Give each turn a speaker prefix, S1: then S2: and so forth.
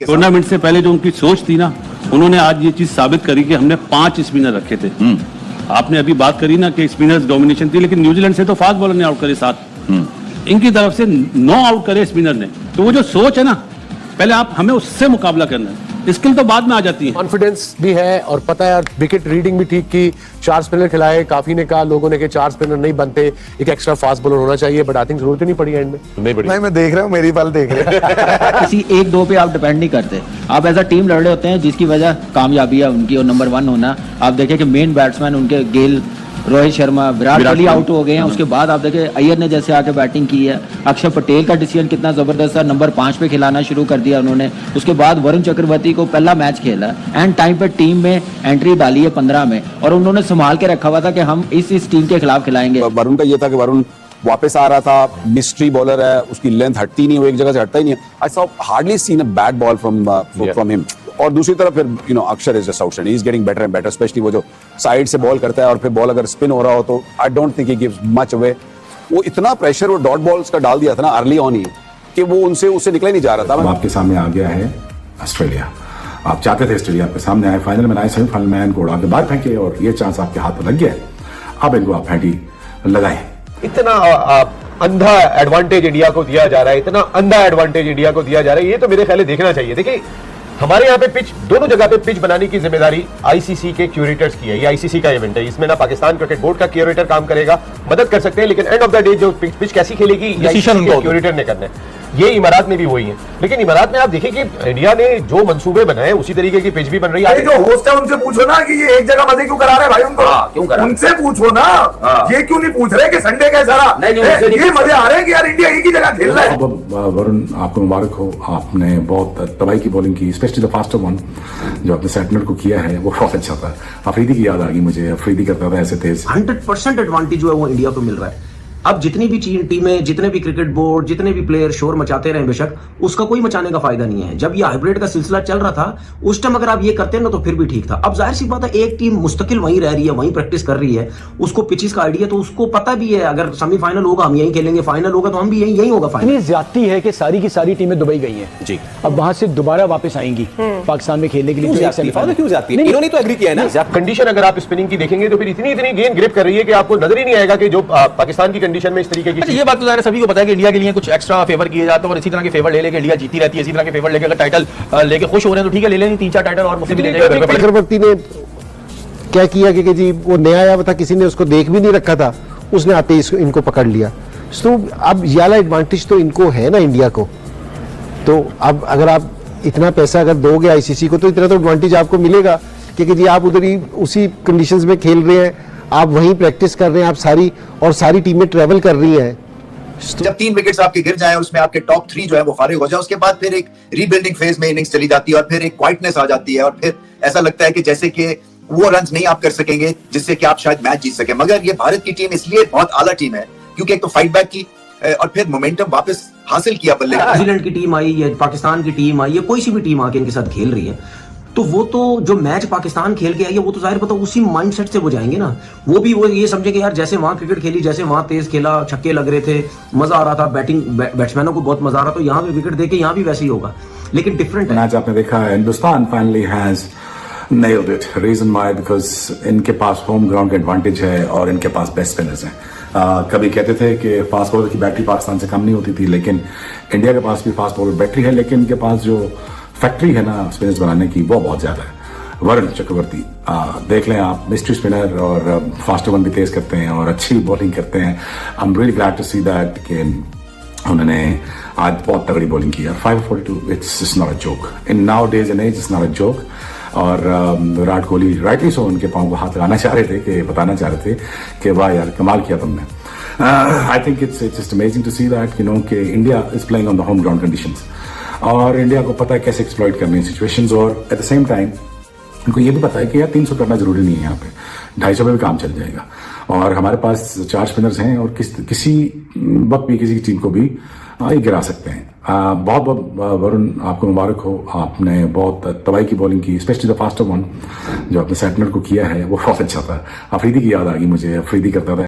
S1: Tournament से पहले जो उनकी सोच थी ना, उन्होंने आज ये चीज साबित करी कि हमने 5 स्पिनर रखे थे। आपने अभी बात करी ना कि स्पिनर्स डोमिनेशन थी, लेकिन न्यूजीलैंड से तो फास्ट बॉलर ने आउट करे 7। इनकी तरफ से 9 आउट करे स्पिनर ने। तो वो जो सोच है ना, पहले आप हमें उससे मुकाबला करना है, स्किल तो बाद में आ जाती है।
S2: कॉन्फिडेंस भी है और पता है, विकेट रीडिंग भी ठीक की। 4 स्पिनर खिलाए, काफी ने कहा लोगों ने कि 4 स्पिनर नहीं बनते, एक एक्स्ट्रा फास्ट बॉलर होना चाहिए, बट आई थिंक जरूरत ही नहीं पड़ी एंड में। नहीं पड़ी।
S3: नहीं, मैं देख रहा हूँ, मेरी बाल देख रहे हैं।
S4: किसी 1-2 पे आप डिपेंड नहीं करते, आप एज अ टीम लड़ रहे होते हैं, जिसकी वजह कामयाबी है उनकी और नंबर 1 होना। आप देखें कि मेन बैट्समैन उनके गेल, रोहित शर्मा, विराट कोहली आउट हो गए हैं। उसके बाद आप देखें अय्यर ने जैसे आके बैटिंग की है, अक्षर पटेल का डिसीजन कितना जबरदस्त था, नंबर 5 पे खिलाना शुरू कर दिया उन्होंने। उसके बाद वरुण चक्रवर्ती को पहला मैच खेला एंड टाइम पे टीम में एंट्री डाली है 15 में, और उन्होंने संभाल के रखा हुआ था कि हम इस टीम के खिलाफ खिलाएंगे।
S5: वरुण का ये था कि वरुण वापस आ रहा था, मिस्ट्री बॉलर है, उसकी लेंथ हटती नहीं, वो एक जगह से हटता ही नहीं है। I saw hardly seen a bad ball from him. और दूसरी तरफ फिर अक्षर is just outstanding, he is getting better and better, specially वो जो साइड से बॉल करता है और फिर बॉल अगर स्पिन हो रहा हो तो I don't think he gives much away. वो इतना प्रेशर वो डॉट बॉल्स का डाल दिया था ना अर्ली ऑन ही, कि वो उससे निकला ही नहीं जा रहा था।
S6: आपके सामने आ गया है ऑस्ट्रेलिया। आप चाहते थे ऑस्ट्रेलिया आपके सामने आए, फाइनल में आए, सेमीफाइनल में इनको उड़ा के बाहर फेंके और ये चांस आपके हाथ में लग गया है। अब इनको आप फेंटी लगाए।
S2: इतना अंधा एडवांटेज इंडिया को दिया जा रहा है, इतना अंधा एडवांटेज इंडिया को दिया जा रहा है, ये तो मेरे ख्याल देखना चाहिए। देखिए, हमारे यहाँ पे पिच, दोनों जगह पे पिच बनाने की जिम्मेदारी आईसीसी के क्यूरेटर्स की है। ये आईसीसी का इवेंट है, इसमें ना पाकिस्तान क्रिकेट बोर्ड का क्यूरेटर काम करेगा, मदद कर सकते हैं, लेकिन एंड ऑफ द डे जो पिच कैसी खेलेगी डिसीजन क्यूरेटर ने करना है। ये इमारात में भी वही है, लेकिन इमारात में आप देखिए कि इंडिया ने जो मंसूबे बनाए उसी तरीके की पिच भी बन रही है।
S3: जो होस्ट है उनसे पूछो ना कि ये एक जगह मजे क्यों करा रहे भाई उनको, क्यों करा? उनसे पूछो ना, ये क्यों नहीं पूछ रहे कि संडे कैसा रहा? ये मजे आ रहे हैं कि यार इंडिया एक ही जगह खेल रहा है।
S6: वरुण, आपको मुबारक हो, आपने बहुत तबाही की बॉलिंग की, स्पेशली द फास्टर वन जो आपने सेटनर को किया है, वो बहुत अच्छा था। अफरीदी की याद आ गई मुझे, अफरीदी करता था ऐसे तेज।
S7: 100% एडवांटेज जो है वो इंडिया को मिल रहा है। अब जितनी भी टीमें, जितने भी क्रिकेट बोर्ड, जितने भी प्लेयर शोर मचाते रहे बेशक, उसका कोई मचाने का फायदा नहीं है। जब ये हाइब्रिड का सिलसिला चल रहा था उस टाइम अगर आप ये करते ना तो फिर भी ठीक था। अब जाहिर सी बात है, एक टीम मुस्तकिल वहीं रह रही है, वहीं प्रैक्टिस कर रही है, उसको पिचेस का आइडिया, तो उसको पता भी है अगर सेमीफाइनल होगा हम यहीं खेलेंगे, फाइनल होगा तो हम भी यहीं होगा फाइनल।
S8: इतनी ज्यादती है कि सारी की सारी टीमें दुबई गई हैं जी, अब वहां से दोबारा वापस आएंगी पाकिस्तान में खेलने के लिए।
S5: क्यों जाती है? इन्होंने तो एग्री किया है ना।
S2: कंडीशन अगर आप स्पिनिंग की देखेंगे तो फिर इतनी गेंद ग्रिप कर रही है कि आपको नजर ही नहीं आएगा कि जो पाकिस्तान की कंडीशन में इस तरीके की।
S9: ये बात तो ज़ाहिर सभी को पता है कि इंडिया के लिए कुछ एक्स्ट्रा फेवर किए जाते हैं और इसी तरह के फेवर ले लेके इंडिया जीती रहती है। इसी तरह के फेवर लेके अगर टाइटल लेके खुश हो रहे हैं तो ठीक है, ले लें 3-4 टाइटल और मुझसे भी ले जाएगा।
S2: चक्रवर्ती ने क्या किया कि जी वो नया आया था, किसी ने उसको देख भी नहीं रखा था, उसने आते ही इनको पकड़ लिया। तो अब ये वाला एडवांटेज तो इनको है ना इंडिया को। तो अब अगर आप इतना पैसा अगर दोगे आईसीसी को तो इतना तो एडवांटेज आपको मिलेगा, क्योंकि जी आप उधर ही उसी कंडीशंस में खेल रहे हैं, आप वहीं प्रैक्टिस कर रहे हैं, आप सारी टीमें ट्रेवल कर रही हैं।
S10: जब 3 विकेट्स आपके गिर जाएं, उसमें आपके टॉप 3 जो है वो फारिग हो जाए, उसके बाद फिर एक रीबिल्डिंग फेज में इनिंग्स चली जाती है और फिर एक क्वाइटनेस आ जाती है और फिर ऐसा लगता है कि जैसे कि वो रन्स नहीं आप कर सकेंगे जिससे कि आप शायद मैच जीत सके। मगर ये भारत की टीम इसलिए बहुत आला टीम है क्योंकि एक तो फाइट बैक की और फिर मोमेंटम वापस हासिल किया बल्ले।
S7: न्यूजीलैंड की टीम आई है, पाकिस्तान की टीम आई है, कोई सी भी टीम आके इनके साथ खेल रही है, तो वो तो जो मैच पाकिस्तान खेल के आई है वो तो जाहिर पता उसी माइंडसेट से वो जाएंगे ना। वो भी वो ये समझे कि यार जैसे वहां क्रिकेट खेली, जैसे वहां तेज खेला, छक्के लग रहे थे, मजा आ रहा था, बैट्समैनों को बहुत मजा आ रहा था, तो यहाँ पे विकेट देके यहाँ भी वैसे ही होगा, लेकिन डिफरेंट है।
S6: मैच आपने देखा है, Hindustan finally has nailed it. Reason why, because इनके पास होम ग्राउंड का एडवांटेज है और इनके पास बेस्ट स्पिनर्स हैं। कभी कहते थे कि फास्ट बॉलर की बैटरी पाकिस्तान से कम नहीं होती थी, लेकिन इंडिया के पास भी फास्ट बॉलर बैटरी है, लेकिन इनके पास जो फैक्ट्री है ना स्पिनर्स बनाने की, वो बहुत ज्यादा है। वरुण चक्रवर्ती देख लें आप, मिस्ट्री स्पिनर और फास्टर वन भी तेज करते हैं और अच्छी बॉलिंग करते हैं। I am really glad to see that कि उन्होंने आज बहुत तगड़ी बॉलिंग की है। 542 it's not a joke in now days and age, it's not a joke. और विराट कोहली राइटली सो उनके पांव को हाथ लगाना चाह रहे थे, कि बताना चाह रहे थे कि वाह यार कमाल किया तुमने। I think it's just amazing to see that कि India is playing on the home ground conditions और इंडिया को पता है कैसे एक्सप्लॉइट करनी है सिचुएशंस, और एट द सेम टाइम उनको ये भी पता है कि यार 300 करना जरूरी नहीं है, यहाँ पे 250 पे भी काम चल जाएगा। और हमारे पास 4 स्पिनर्स हैं और किसी वक्त भी किसी टीम को भी गिरा सकते हैं। बहुत बहुत वरुण, आपको मुबारक हो, आपने बहुत तबाही की बॉलिंग की, स्पेशली द फास्टर वन जो आपने सेटनर को किया है, वो बहुत अच्छा था। अफरीदी की याद आ गई मुझे, अफरीदी करता था